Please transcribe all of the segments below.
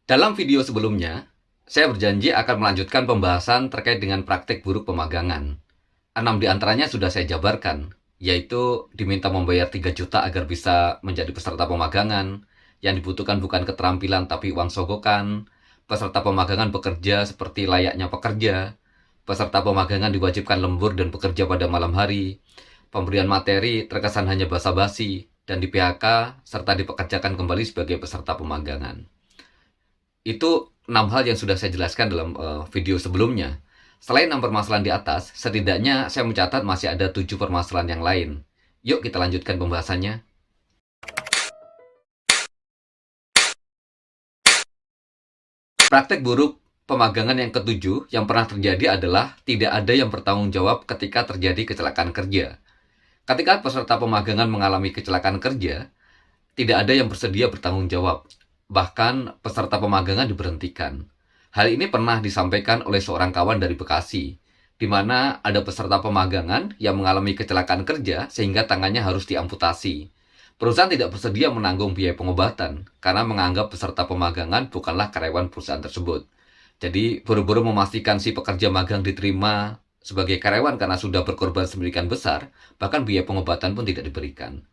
Dalam video sebelumnya, saya berjanji akan melanjutkan pembahasan terkait dengan praktik buruk pemagangan. 6 di antaranya sudah saya jabarkan, yaitu diminta membayar 3 juta agar bisa menjadi peserta pemagangan, yang dibutuhkan bukan keterampilan tapi uang sogokan, peserta pemagangan bekerja seperti layaknya pekerja, peserta pemagangan diwajibkan lembur dan bekerja pada malam hari, pemberian materi terkesan hanya basa-basi, dan di PHK serta dipekerjakan kembali sebagai peserta pemagangan. Itu 6 hal yang sudah saya jelaskan dalam video sebelumnya. Selain 6 permasalahan di atas, setidaknya saya mencatat masih ada 7 permasalahan yang lain. Yuk kita lanjutkan pembahasannya. Praktek buruk pemagangan yang ketujuh yang pernah terjadi adalah tidak ada yang bertanggung jawab ketika terjadi kecelakaan kerja. Ketika peserta pemagangan mengalami kecelakaan kerja, tidak ada yang bersedia bertanggung jawab. Bahkan peserta pemagangan diberhentikan. Hal ini pernah disampaikan oleh seorang kawan dari Bekasi, di mana ada peserta pemagangan yang mengalami kecelakaan kerja sehingga tangannya harus diamputasi. Perusahaan tidak bersedia menanggung biaya pengobatan karena menganggap peserta pemagangan bukanlah karyawan perusahaan tersebut. Jadi buru-buru memastikan si pekerja magang diterima sebagai karyawan karena sudah berkorban sedemikian besar, bahkan biaya pengobatan pun tidak diberikan.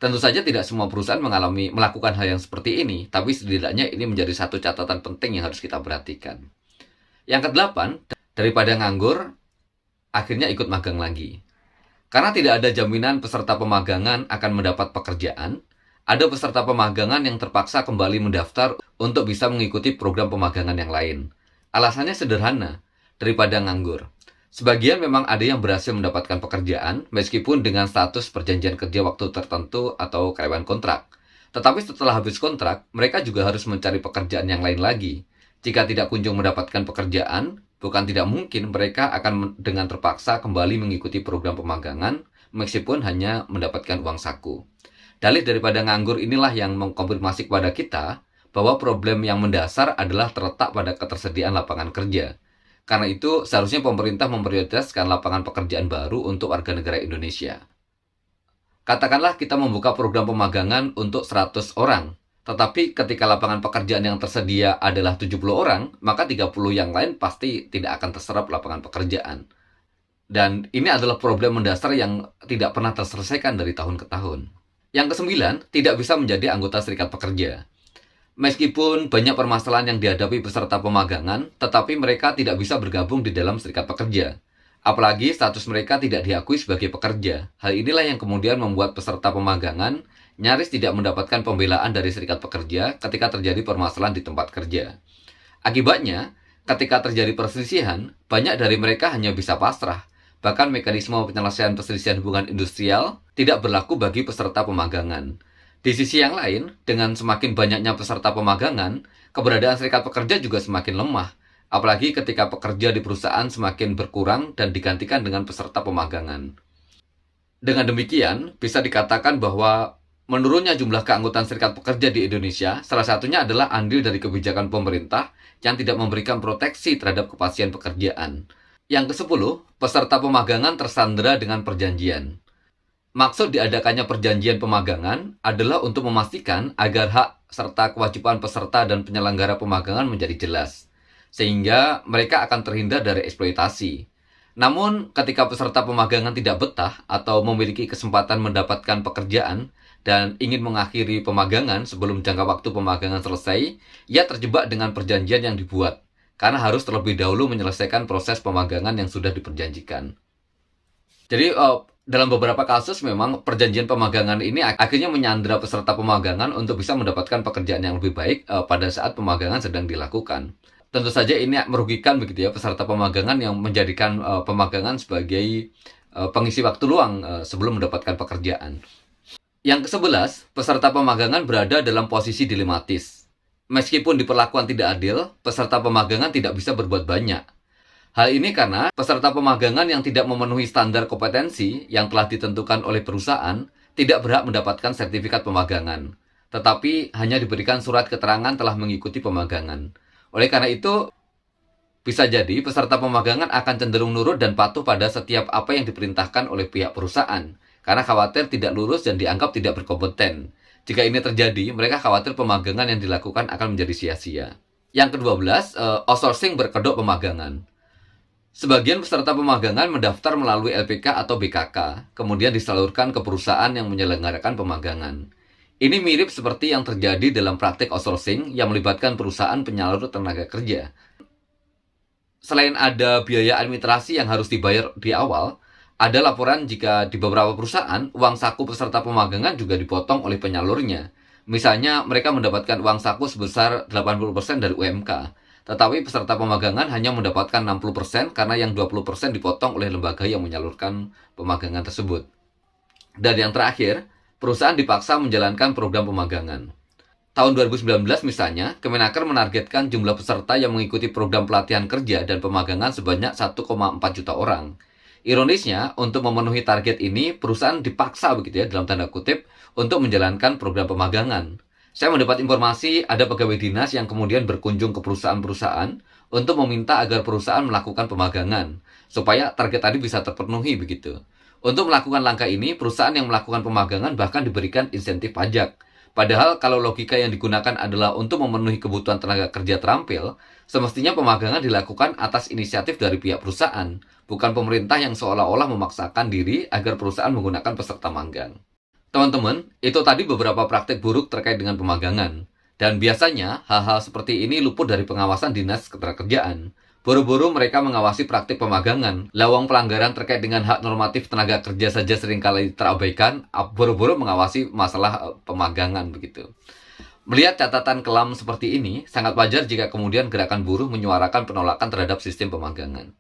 Tentu saja tidak semua perusahaan melakukan hal yang seperti ini, tapi setidaknya ini menjadi satu catatan penting yang harus kita perhatikan. Yang kedelapan, daripada nganggur, akhirnya ikut magang lagi. Karena tidak ada jaminan peserta pemagangan akan mendapat pekerjaan, ada peserta pemagangan yang terpaksa kembali mendaftar untuk bisa mengikuti program pemagangan yang lain. Alasannya sederhana, daripada nganggur. Sebagian memang ada yang berhasil mendapatkan pekerjaan, meskipun dengan status perjanjian kerja waktu tertentu atau karyawan kontrak. Tetapi setelah habis kontrak, mereka juga harus mencari pekerjaan yang lain lagi. Jika tidak kunjung mendapatkan pekerjaan, bukan tidak mungkin mereka akan dengan terpaksa kembali mengikuti program pemagangan, meskipun hanya mendapatkan uang saku. Dalih daripada nganggur inilah yang mengkonfirmasi kepada kita bahwa problem yang mendasar adalah terletak pada ketersediaan lapangan kerja. Karena itu, seharusnya pemerintah memprioritaskan lapangan pekerjaan baru untuk warga negara Indonesia. Katakanlah kita membuka program pemagangan untuk 100 orang. Tetapi ketika lapangan pekerjaan yang tersedia adalah 70 orang, maka 30 yang lain pasti tidak akan terserap lapangan pekerjaan. Dan ini adalah problem mendasar yang tidak pernah terselesaikan dari tahun ke tahun. Yang kesembilan, tidak bisa menjadi anggota serikat pekerja. Meskipun banyak permasalahan yang dihadapi peserta pemagangan, tetapi mereka tidak bisa bergabung di dalam serikat pekerja. Apalagi status mereka tidak diakui sebagai pekerja. Hal inilah yang kemudian membuat peserta pemagangan nyaris tidak mendapatkan pembelaan dari serikat pekerja ketika terjadi permasalahan di tempat kerja. Akibatnya, ketika terjadi perselisihan, banyak dari mereka hanya bisa pasrah. Bahkan mekanisme penyelesaian perselisihan hubungan industrial tidak berlaku bagi peserta pemagangan. Di sisi yang lain, dengan semakin banyaknya peserta pemagangan, keberadaan serikat pekerja juga semakin lemah. Apalagi ketika pekerja di perusahaan semakin berkurang dan digantikan dengan peserta pemagangan. Dengan demikian, bisa dikatakan bahwa menurunnya jumlah keanggotaan serikat pekerja di Indonesia, salah satunya adalah andil dari kebijakan pemerintah yang tidak memberikan proteksi terhadap kepastian pekerjaan. Yang ke-10, peserta pemagangan tersandera dengan perjanjian. Maksud diadakannya perjanjian pemagangan adalah untuk memastikan agar hak serta kewajiban peserta dan penyelenggara pemagangan menjadi jelas, sehingga mereka akan terhindar dari eksploitasi. Namun, ketika peserta pemagangan tidak betah atau memiliki kesempatan mendapatkan pekerjaan dan ingin mengakhiri pemagangan sebelum jangka waktu pemagangan selesai, ia terjebak dengan perjanjian yang dibuat, karena harus terlebih dahulu menyelesaikan proses pemagangan yang sudah diperjanjikan. Jadi, dalam beberapa kasus memang perjanjian pemagangan ini akhirnya menyandera peserta pemagangan untuk bisa mendapatkan pekerjaan yang lebih baik pada saat pemagangan sedang dilakukan. Tentu saja ini merugikan begitu ya peserta pemagangan yang menjadikan pemagangan sebagai pengisi waktu luang sebelum mendapatkan pekerjaan. Yang ke-11, peserta pemagangan berada dalam posisi dilematis. Meskipun diperlakukan tidak adil, peserta pemagangan tidak bisa berbuat banyak. Hal ini karena peserta pemagangan yang tidak memenuhi standar kompetensi yang telah ditentukan oleh perusahaan tidak berhak mendapatkan sertifikat pemagangan, tetapi hanya diberikan surat keterangan telah mengikuti pemagangan. Oleh karena itu, bisa jadi peserta pemagangan akan cenderung nurut dan patuh pada setiap apa yang diperintahkan oleh pihak perusahaan, karena khawatir tidak lulus dan dianggap tidak berkompeten. Jika ini terjadi, mereka khawatir pemagangan yang dilakukan akan menjadi sia-sia. Yang ke-12, outsourcing berkedok pemagangan. Sebagian peserta pemagangan mendaftar melalui LPK atau BKK, kemudian disalurkan ke perusahaan yang menyelenggarakan pemagangan. Ini mirip seperti yang terjadi dalam praktik outsourcing yang melibatkan perusahaan penyalur tenaga kerja. Selain ada biaya administrasi yang harus dibayar di awal, ada laporan jika di beberapa perusahaan, uang saku peserta pemagangan juga dipotong oleh penyalurnya. Misalnya, mereka mendapatkan uang saku sebesar 80% dari UMK, tetapi peserta pemagangan hanya mendapatkan 60% karena yang 20% dipotong oleh lembaga yang menyalurkan pemagangan tersebut. Dan yang terakhir, perusahaan dipaksa menjalankan program pemagangan. Tahun 2019 misalnya, Kemenaker menargetkan jumlah peserta yang mengikuti program pelatihan kerja dan pemagangan sebanyak 1,4 juta orang. Ironisnya, untuk memenuhi target ini, perusahaan dipaksa begitu ya, dalam tanda kutip, untuk menjalankan program pemagangan. Saya mendapat informasi ada pegawai dinas yang kemudian berkunjung ke perusahaan-perusahaan untuk meminta agar perusahaan melakukan pemagangan, supaya target tadi bisa terpenuhi begitu. Untuk melakukan langkah ini, perusahaan yang melakukan pemagangan bahkan diberikan insentif pajak. Padahal kalau logika yang digunakan adalah untuk memenuhi kebutuhan tenaga kerja terampil, semestinya pemagangan dilakukan atas inisiatif dari pihak perusahaan, bukan pemerintah yang seolah-olah memaksakan diri agar perusahaan menggunakan peserta magang. Teman-teman, itu tadi beberapa praktik buruk terkait dengan pemagangan. Dan biasanya, hal-hal seperti ini luput dari pengawasan Dinas Ketenagakerjaan. Buru-buru mereka mengawasi praktik pemagangan. Lawang pelanggaran terkait dengan hak normatif tenaga kerja saja seringkali terabaikan, buru-buru mengawasi masalah pemagangan begitu. Melihat catatan kelam seperti ini, sangat wajar jika kemudian gerakan buruh menyuarakan penolakan terhadap sistem pemagangan.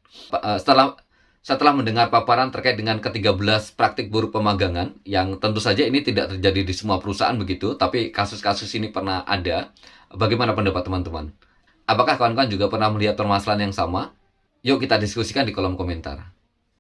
Setelah mendengar paparan terkait dengan ke-13 praktik buruk pemagangan, yang tentu saja ini tidak terjadi di semua perusahaan begitu, tapi kasus-kasus ini pernah ada, bagaimana pendapat teman-teman? Apakah kawan-kawan juga pernah melihat permasalahan yang sama? Yuk kita diskusikan di kolom komentar.